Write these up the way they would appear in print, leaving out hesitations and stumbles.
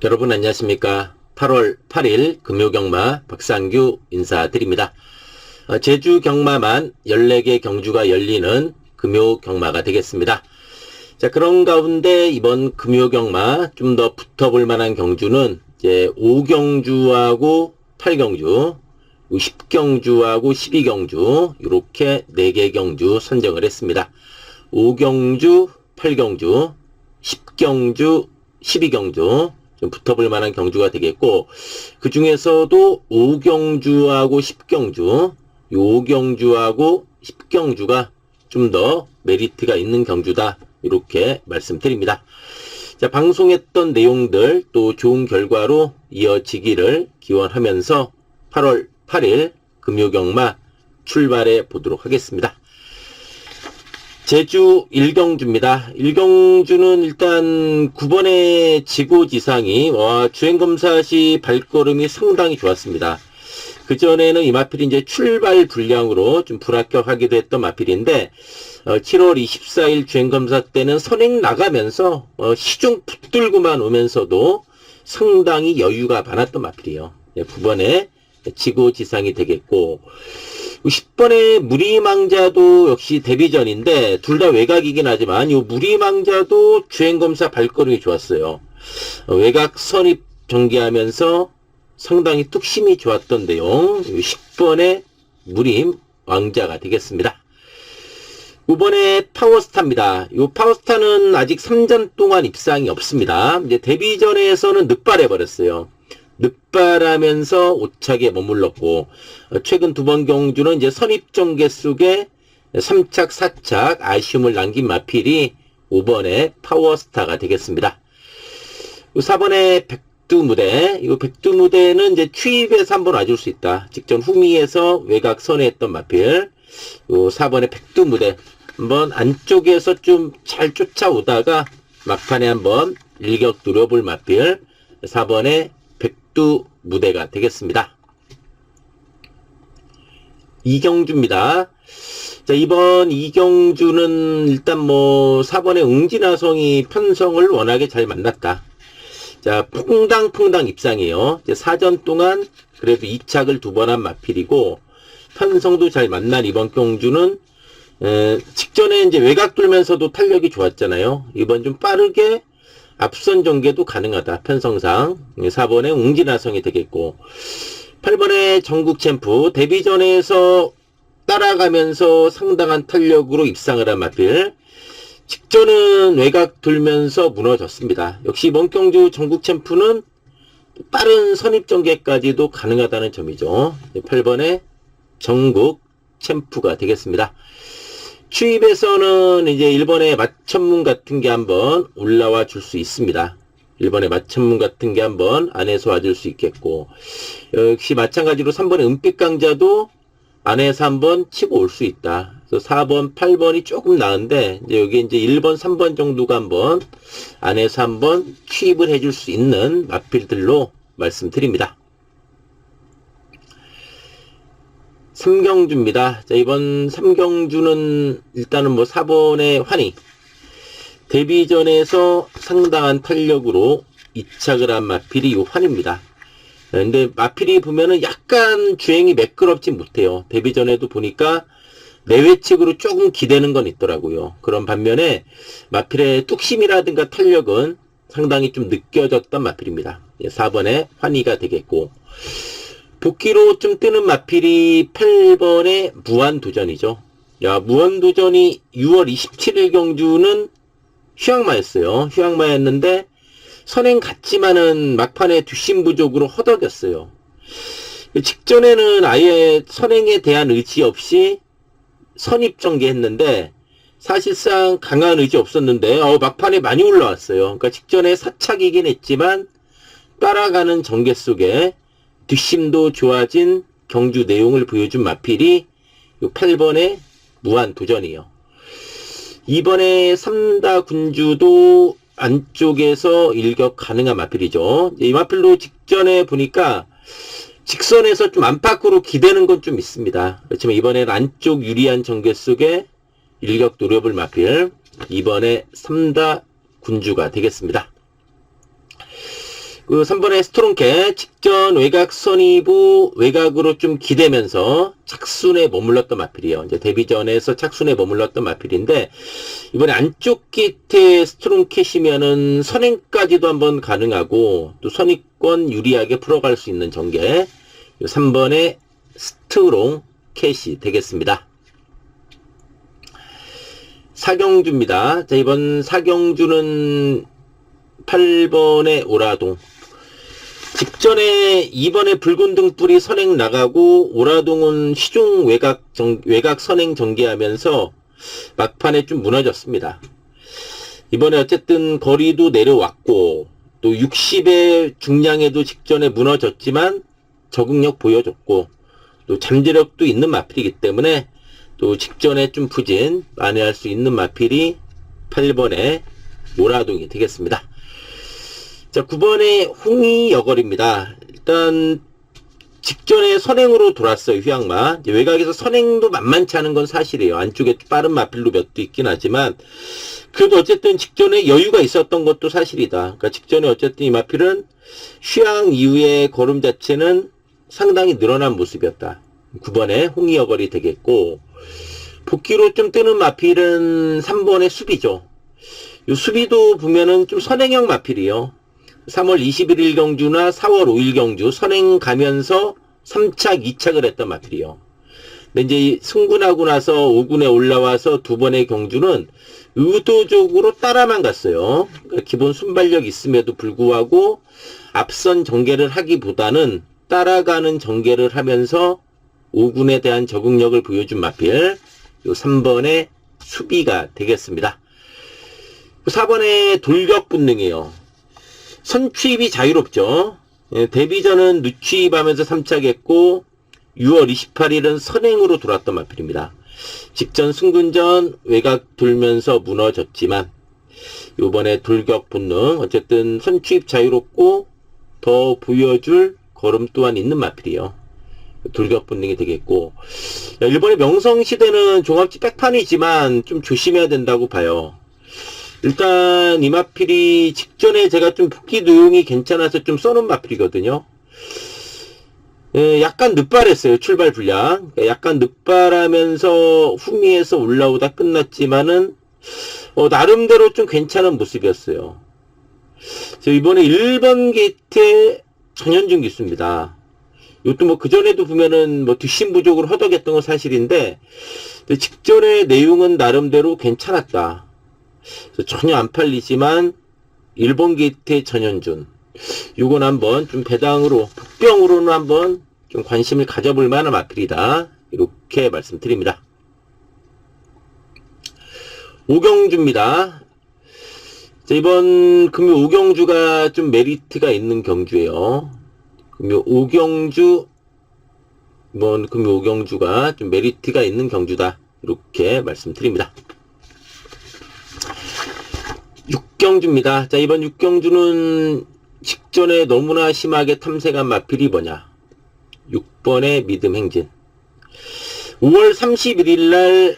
여러분 안녕하십니까. 8월 8일 금요경마 박상규 인사드립니다. 제주 경마만 14개 경주가 열리는 금요경마가 되겠습니다. 자, 그런 가운데 이번 금요경마 좀 더 붙어볼 만한 경주는 이제 5경주하고 8경주, 10경주하고 12경주 이렇게 4개 경주 선정을 했습니다. 5경주, 8경주, 10경주, 12경주 좀 붙어볼 만한 경주가 되겠고, 그 중에서도 5경주하고 10경주, 5경주하고 10경주가 좀 더 메리트가 있는 경주다, 이렇게 말씀드립니다. 자, 방송했던 내용들 또 좋은 결과로 이어지기를 기원하면서 8월 8일 금요경마 출발해 보도록 하겠습니다. 제주 1경주입니다. 1경주는 일단 9번의 지고지상이 주행검사 시 발걸음이 상당히 좋았습니다. 그전에는 이 마필이 이제 출발 불량으로 좀 불합격하기도 했던 마필인데 7월 24일 주행검사 때는 선행 나가면서 시중 붙들고만 오면서도 상당히 여유가 많았던 마필이에요. 9번에 지고지상이 되겠고, 10번의 무리망자도 역시 데뷔전인데 둘 다 외곽이긴 하지만 이 무리망자도 주행검사 발걸음이 좋았어요. 외곽 선입 전개하면서 상당히 뚝심이 좋았던 내용, 10번의 무림왕자가 되겠습니다. 5번의 파워스타입니다. 이 파워스타는 아직 3전 동안 입상이 없습니다. 이제 데뷔전에서는 늑발해버렸어요. 늑발하면서 오차게 머물렀고, 최근 2번 경주는 이제 선입전개 속에 3착, 4착 아쉬움을 남긴 마필이 5번의 파워스타가 되겠습니다. 4번의 백두무대, 이 백두무대는 이제 추입에서 한번 와줄 수 있다. 직전 후미에서 외곽 선회했던 마필. 4번의 백두무대, 한번 안쪽에서 좀 잘 쫓아오다가 막판에 한번 일격 누려볼 마필. 4번의 백두무대가 되겠습니다. 2경주입니다. 자, 이번 2경주는 일단 4번의 웅진화성이 편성을 워낙에 잘 만났다. 자, 퐁당퐁당 입상이에요. 이제 4전 동안 그래도 2착을 2번 한 마필이고, 편성도 잘 만난 이번 경주는 직전에 이제 외곽 돌면서도 탄력이 좋았잖아요. 이번 좀 빠르게 앞선 전개도 가능하다. 편성상 4번의 웅진화성이 되겠고, 8번의 전국챔프 데뷔전에서 따라가면서 상당한 탄력으로 입상을 한 마필. 직전은 외곽 돌면서 무너졌습니다. 역시 이번 경주 전국챔프는 빠른 선입전개까지도 가능하다는 점이죠. 8번의 전국챔프가 되겠습니다. 추입에서는 이제 1번의 마천문 같은 게 한번 올라와 줄 수 있습니다. 1번의 마천문 같은 게 한번 안에서 와줄 수 있겠고, 역시 마찬가지로 3번의 은빛강자도 안에서 한번 치고 올 수 있다. 그래서 4번, 8번이 조금 나은데, 이제 여기 이제 1번, 3번 정도가 한번 안에서 한번 추입을 해줄 수 있는 마필들로 말씀드립니다. 3경주입니다. 자, 이번 3경주는 일단은 4번의 환희. 데뷔전에서 상당한 탄력으로 2착을 한 마필이 이 환희입니다. 근데 마필이 보면은 약간 주행이 매끄럽지 못해요. 데뷔전에도 보니까 내외측으로 조금 기대는 건 있더라고요. 그런 반면에 마필의 뚝심이라든가 탄력은 상당히 좀 느껴졌던 마필입니다. 4번의 환희가 되겠고, 복귀로 좀 뜨는 마필이 8번의 무한도전이죠. 야, 무한도전이 6월 27일 경주는 휴양마였어요. 휴양마였는데 선행 같지만은 막판에 뒷심 부족으로 허덕였어요. 직전에는 아예 선행에 대한 의지 없이 선입전개했는데 사실상 강한 의지 없었는데 막판에 많이 올라왔어요. 그러니까 직전에 사착이긴 했지만 따라가는 전개 속에 뒷심도 좋아진 경주 내용을 보여준 마필이 8번의 무한도전이에요. 2번의 삼다군주도 안쪽에서 일격 가능한 마필이죠. 이 마필도 직전에 보니까 직선에서 좀 안팎으로 기대는 건 좀 있습니다. 그렇지만 이번에는 안쪽 유리한 전개 속에 일격 노려볼 마필, 2번의 삼다군주가 되겠습니다. 그 3번의 스트롱캐 직전 외곽 선이부 외곽으로 좀 기대면서 착순에 머물렀던 마필이에요. 이제 데뷔전에서 착순에 머물렀던 마필인데 이번에 안쪽 기태 스트롱캐시면은 선행까지도 한번 가능하고 또 선입권 유리하게 풀어갈 수 있는 전개 3번의 스트롱캐시 되겠습니다. 사경주입니다. 자, 이번 사경주는 8번의 오라동. 직전에 2번에 붉은 등불이 선행 나가고 오라동은 시중 외곽 선행 전개하면서 막판에 좀 무너졌습니다. 이번에 어쨌든 거리도 내려왔고 또 60의 중량에도 직전에 무너졌지만 적응력 보여줬고 또 잠재력도 있는 마필이기 때문에 또 직전에 좀 부진 만회할 수 있는 마필이 8번의 오라동이 되겠습니다. 자, 9번의 홍이여걸입니다. 일단 직전에 선행으로 돌았어요. 휘황마. 외곽에서 선행도 만만치 않은 건 사실이에요. 안쪽에 빠른 마필로 몇 도 있긴 하지만 그래도 어쨌든 직전에 여유가 있었던 것도 사실이다. 그러니까 직전에 어쨌든 이 마필은 휘황 이후의 걸음 자체는 상당히 늘어난 모습이었다. 9번의 홍이여걸이 되겠고 복귀로 좀 뜨는 마필은 3번의 수비죠. 이 수비도 보면은 좀 선행형 마필이요. 3월 21일 경주나 4월 5일 경주 선행 가면서 3착, 2착을 했던 마필이요. 근데 이제 승군하고 나서 5군에 올라와서 두 번의 경주는 의도적으로 따라만 갔어요. 그러니까 기본 순발력 있음에도 불구하고 앞선 전개를 하기보다는 따라가는 전개를 하면서 5군에 대한 적응력을 보여준 마필. 요 3번의 수비가 되겠습니다. 4번의 돌격 본능이에요. 선취입이 자유롭죠. 데뷔전은 누취입하면서 3착했고 6월 28일은 선행으로 돌았던 마필입니다. 직전 승군전 외곽 돌면서 무너졌지만 요번에 돌격 본능 어쨌든 선취입 자유롭고 더 보여줄 걸음 또한 있는 마필이에요. 돌격 본능이 되겠고 일본의 명성시대는 종합지 백판이지만 좀 조심해야 된다고 봐요. 일단 이 마필이 직전에 제가 좀 복귀 내용이 괜찮아서 좀 써놓은 마필이거든요. 약간 늦발했어요. 출발 분량. 약간 늦발하면서 후미에서 올라오다 끝났지만은 나름대로 좀 괜찮은 모습이었어요. 이번에 1번 게이트의 전현준 기수입니다. 이것도 뭐 그전에도 보면은 뭐 뒷심 부족으로 허덕였던 건 사실인데 직전의 내용은 나름대로 괜찮았다. 전혀 안 팔리지만 1번 게이트의 전현준 요건 한번 좀 배당으로 복병으로는 한번 좀 관심을 가져볼 만한 마필이다 이렇게 말씀드립니다. 오경주입니다. 자, 이번 금요 오경주가 좀 메리트가 있는 경주예요. 금요 오경주 이번 금요 오경주가 좀 메리트가 있는 경주다 이렇게 말씀드립니다. 6경주입니다. 자, 이번 6경주는 직전에 너무나 심하게 탐색한 마필이 뭐냐? 6번의 믿음 행진. 5월 31일 날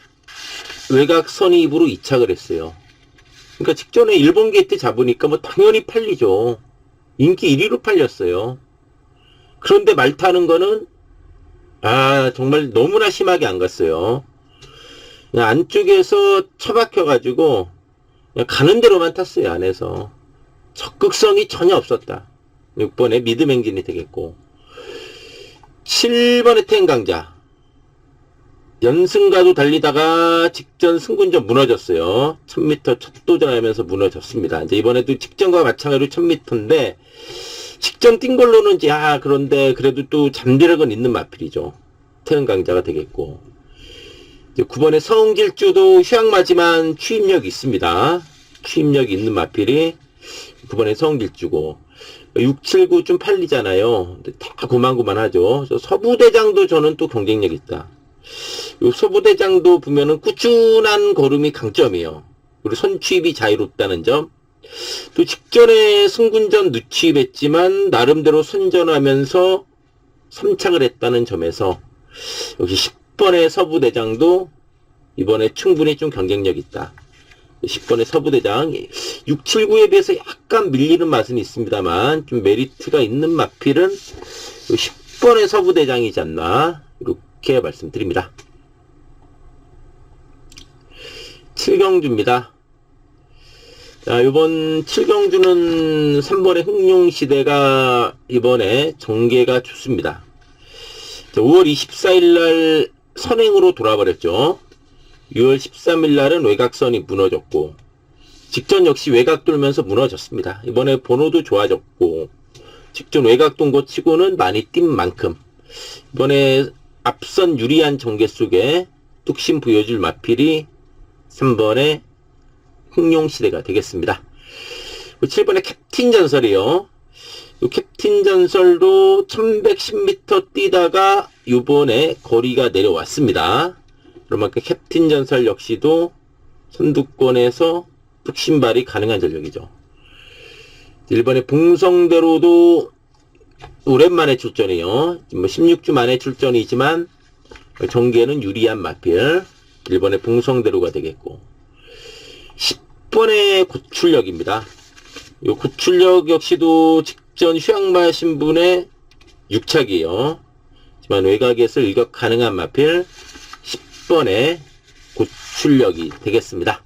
외곽 선입으로 2착을 했어요. 그러니까 직전에 일본 게이트 잡으니까 뭐 당연히 팔리죠. 인기 1위로 팔렸어요. 그런데 말 타는 거는 정말 너무나 심하게 안 갔어요. 그냥 안쪽에서 처박혀가지고 그냥 가는 대로만 탔어요. 안에서 적극성이 전혀 없었다. 6번의 믿음 행진이 되겠고 7번의 태행강자 연승가도 달리다가 직전 승군전 무너졌어요. 1000m 첫 도전하면서 무너졌습니다. 이제 이번에도 직전과 마찬가지로 1000m인데 직전 뛴 걸로는 이제 그런데 그래도 또 잠재력은 있는 마필이죠. 태행강자가 되겠고 이제 9번의 성질주도 휴양마지만 추임력이 있습니다. 추임력이 있는 마필이 9번의 성질주고 6, 7, 9 좀 팔리잖아요. 근데 다 고만고만하죠. 서부대장도 저는 또 경쟁력 있다. 요 서부대장도 보면은 꾸준한 걸음이 강점이에요. 그리고 선취입이 자유롭다는 점. 또 직전에 승군전 누취입했지만 나름대로 선전하면서 3착을 했다는 점에서 역시 10번의 서부대장도 이번에 충분히 좀 경쟁력 있다. 10번의 서부대장 6, 7, 9에 비해서 약간 밀리는 맛은 있습니다만 좀 메리트가 있는 마필은 10번의 서부대장이지 않나 이렇게 말씀드립니다. 7경주입니다. 자, 이번 7경주는 3번의 흥룡시대가 이번에 전개가 좋습니다. 자, 5월 24일 날 선행으로 돌아버렸죠. 6월 13일 날은 외곽선이 무너졌고 직전 역시 외곽 돌면서 무너졌습니다. 이번에 번호도 좋아졌고 직전 외곽 돈 것 치고는 많이 뛴 만큼 이번에 앞선 유리한 전개 속에 뚝심 부여줄 마필이 3번의 흥룡시대가 되겠습니다. 7번의 캡틴 전설이요. 캡틴 전설도 1110m 뛰다가 이번에 거리가 내려왔습니다. 그만큼 캡틴 전설 역시도 선두권에서 뚝심발이 가능한 전력이죠. 1번의 봉성대로도 오랜만에 출전이에요. 뭐 16주 만에 출전이지만 전개는 유리한 마필 1번의 봉성대로가 되겠고 10번의 고출력입니다. 이 고출력 역시도 직전 휴양마 신분의 6착이에요. 하지만 외곽에서 일격 가능한 마필 10번의 고출력이 되겠습니다.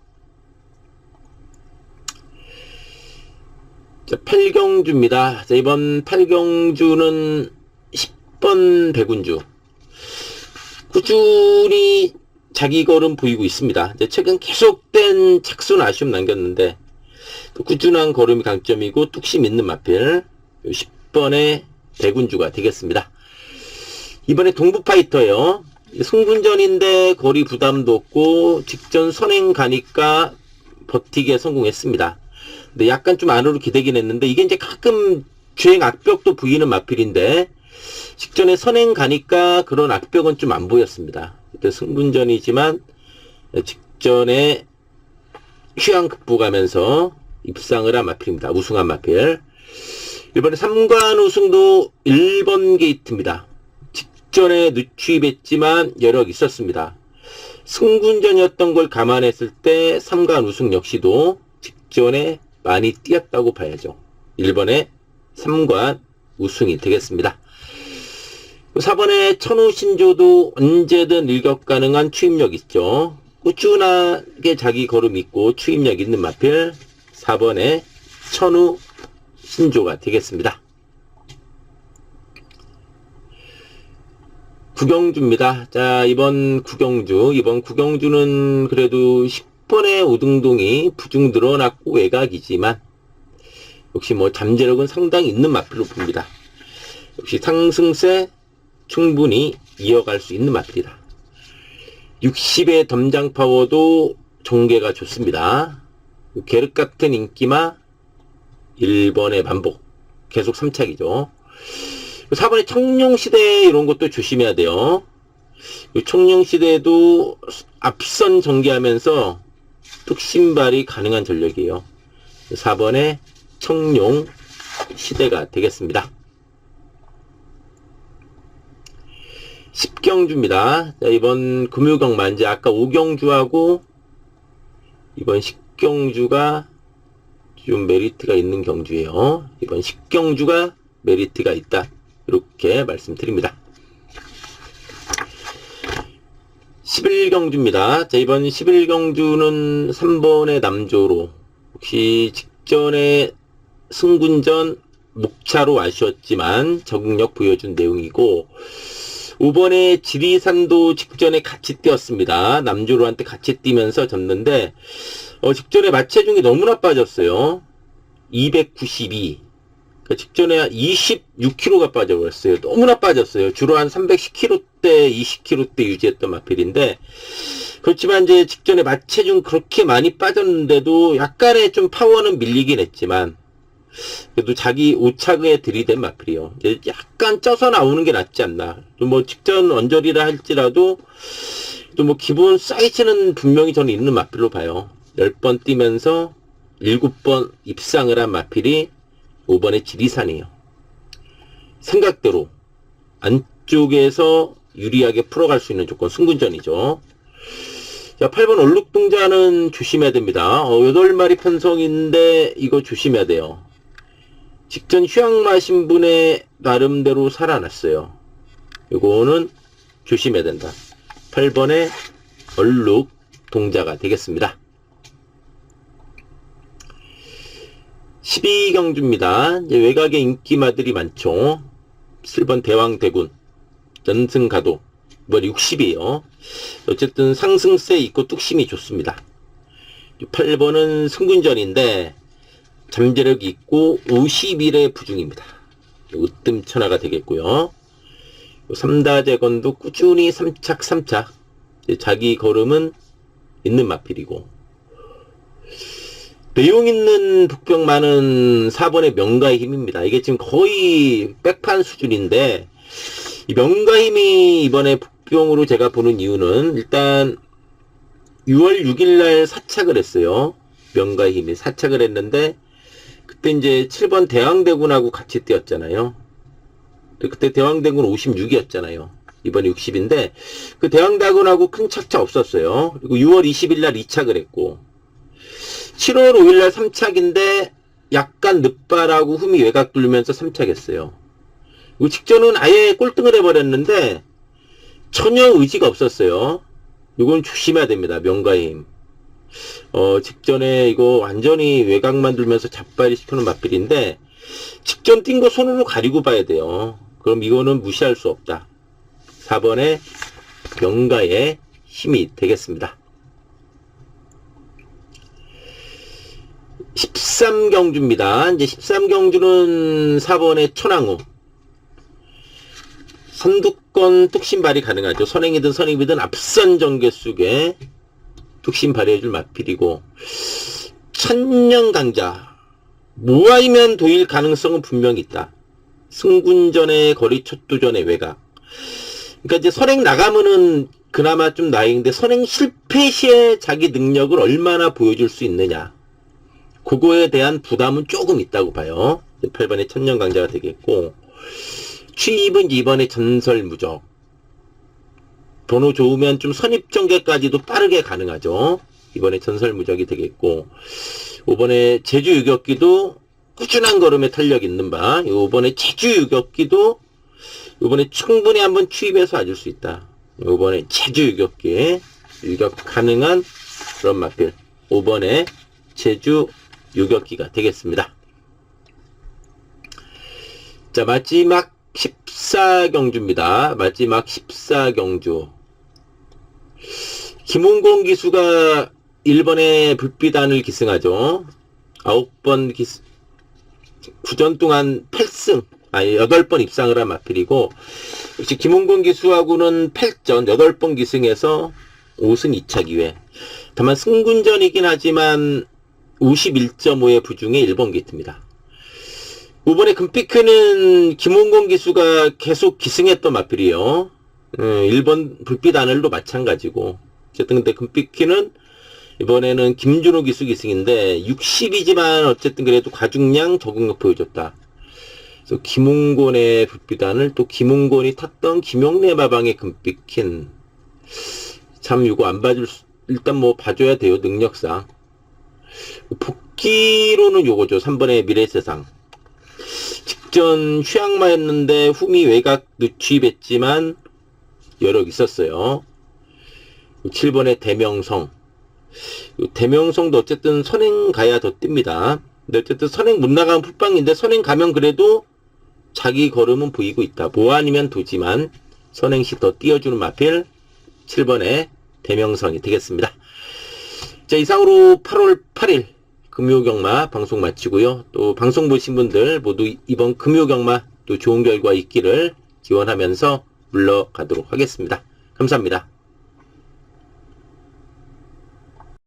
자, 8경주입니다. 자, 이번 8경주는 10번 백운주. 꾸준히 자기 걸음 보이고 있습니다. 최근 계속된 착수는 아쉬움 남겼는데 또 꾸준한 걸음이 강점이고 뚝심 있는 마필 10번의 백운주가 되겠습니다. 이번에 동부파이터예요. 승분전인데 거리 부담도 없고 직전 선행 가니까 버티기에 성공했습니다. 근데 약간 좀 안으로 기대긴 했는데 이게 이제 가끔 주행 악벽도 보이는 마필인데 직전에 선행 가니까 그런 악벽은 좀 안 보였습니다. 그때 승분전이지만 직전에 휴양 극복하면서 입상을 한 마필입니다. 우승한 마필. 이번에 3관 우승도 1번 게이트입니다. 직전에 늦추입했지만 여력 있었습니다. 승분전이었던 걸 감안했을 때 3관 우승 역시도 직전에 많이 뛰었다고 봐야죠. 1번에 3관 우승이 되겠습니다. 4번에 천우신조도 언제든 일격 가능한 추임력 있죠. 꾸준하게 자기 걸음 있고 추임력 있는 마필 4번에 천우신조가 되겠습니다. 9경주입니다. 자, 이번 9경주는 그래도 10번의 오등동이 부중 늘어났고 외곽이지만 역시 뭐 잠재력은 상당히 있는 마필로 봅니다. 역시 상승세 충분히 이어갈 수 있는 마필이다. 60의 덤장 파워도 전개가 좋습니다. 계륵 같은 인기마 1번의 반복 계속 3착이죠. 4번의 청룡시대 이런 것도 조심해야 돼요. 청룡시대도 앞선 전개하면서 뚝심발이 가능한 전력이에요. 4번의 청룡시대가 되겠습니다. 10경주입니다. 자, 이번 금요경만 이제 아까 5경주하고 이번 10경주가 좀 메리트가 있는 경주예요. 이번 10경주가 메리트가 있다. 이렇게 말씀드립니다. 11경주입니다. 자, 이번 11경주는 3번의 남조로 혹시 직전에 승군전 목차로 아쉬웠지만 적응력 보여준 내용이고 5번에 지리산도 직전에 같이 뛰었습니다. 남조로한테 같이 뛰면서 졌는데 직전에 마체중이 너무나 빠졌어요. 292 그러니까 직전에 26kg가 빠져버렸어요. 너무나 빠졌어요. 주로 한 310kg대 20kg대 유지했던 마필인데 그렇지만 이제 직전에 마체중 그렇게 많이 빠졌는데도 약간의 좀 파워는 밀리긴 했지만 그래도 자기 오착에 들이댄 마필이요. 이제 약간 쪄서 나오는 게 낫지 않나. 또 뭐 직전 언저리라 할지라도 또 뭐 기본 사이즈는 분명히 저는 있는 마필로 봐요. 10번 뛰면서 7번 입상을 한 마필이 5번의 지리산이에요. 생각대로 안쪽에서 유리하게 풀어갈 수 있는 조건 승군전이죠. 자, 8번 얼룩동자는 조심해야 됩니다. 8마리 편성인데 이거 조심해야 돼요. 직전 휴양 마신 분의 나름대로 살아났어요. 이거는 조심해야 된다. 8번의 얼룩동자가 되겠습니다. 12경주입니다. 외곽에 인기마들이 많죠. 7번 대왕대군, 연승가도, 이번 60이에요. 어쨌든 상승세 있고 뚝심이 좋습니다. 8번은 승군전인데 잠재력이 있고 51의 부중입니다. 으뜸천하가 되겠고요. 3다재건도 꾸준히 3착 자기 걸음은 있는 마필이고, 내용 있는 북병만은 4번의 명가의 힘입니다. 이게 지금 거의 백판 수준인데, 이 명가의 힘이 이번에 북병으로 제가 보는 이유는, 일단 6월 6일날 사착을 했어요. 명가의 힘이 사착을 했는데, 그때 이제 7번 대왕대군하고 같이 뛰었잖아요. 그때 대왕대군 56이었잖아요. 이번에 60인데, 그 대왕대군하고 큰 착차 없었어요. 그리고 6월 20일날 2착을 했고, 7월 5일날 3착인데 약간 늦바라고 흠이 외곽 돌면서 3착했어요. 그리고 직전은 아예 꼴등을 해버렸는데 전혀 의지가 없었어요. 이건 조심해야 됩니다. 명가의 힘. 직전에 이거 완전히 외곽만 돌면서 잡발이 시키는 맞필인데, 직전 뛴 거 손으로 가리고 봐야 돼요. 그럼 이거는 무시할 수 없다. 4번의 명가의 힘이 되겠습니다. 13경주입니다. 이제 13경주는 4번의 천왕호. 선두권 뚝심 발휘 가능하죠. 선행이든 선입이든 앞선 정계수에 뚝심 발휘해줄 마필이고, 천년강자. 모아이면 도일 가능성은 분명히 있다. 승군전의 거리 첫도전의 외곽. 그러니까 이제 선행 나가면은 그나마 좀 나이인데, 선행 실패 시에 자기 능력을 얼마나 보여줄 수 있느냐. 그거에 대한 부담은 조금 있다고 봐요. 8번의 천년강자가 되겠고, 취입은 2번의 전설무적. 번호 좋으면 좀 선입전개까지도 빠르게 가능하죠. 이번에 전설무적이 되겠고, 5번에 제주유격기도 꾸준한 걸음에 탄력 있는 바, 이번에 제주유격기도 이번에 충분히 한번 취입해서 와줄 수 있다. 이번에 제주유격기 유격 가능한 그런 마필. 5번에 제주 유격기가 되겠습니다. 자, 마지막 14경주입니다. 마지막 14경주. 김홍곤 기수가 1번에 불비단을 기승하죠. 9번 기승, 9전 동안 8승, 8번 입상을 한 마필이고, 역시 김홍곤 기수하고는 8전, 8번 기승해서 5승 2차 기회. 다만 승군전이긴 하지만 51.5의 부중의 1번 게이트입니다. 이번에 금피크는 김홍곤 기수가 계속 기승했던 마필이에요. 1번 불빛 하늘도 마찬가지고. 어쨌든 근데 금피크는 이번에는 김준호 기수 기승인데 60이지만 어쨌든 그래도 과중량 적응력 보여줬다. 그래서 김홍곤의 불빛 하늘, 또 김홍곤이 탔던 김용래 마방의 금피킨. 참 이거 안 봐줄 수, 일단 뭐 봐줘야 돼요. 능력상. 복귀로는 요거죠. 3번의 미래세상. 직전 휴양마였는데 흠이 외곽 늦취입했지만 여력 있었어요. 7번의 대명성. 대명성도 어쨌든 선행 가야 더 뜹니다. 근데 어쨌든 선행 못 나가면 풀빵인데, 선행 가면 그래도 자기 걸음은 보이고 있다. 뭐 아니면 도지만 선행시 더 띄워주는 마필 7번의 대명성이 되겠습니다. 자, 이상으로 8월 8일 금요경마 방송 마치고요. 또 방송 보신 분들 모두 이번 금요경마 또 좋은 결과 있기를 기원하면서 물러가도록 하겠습니다. 감사합니다.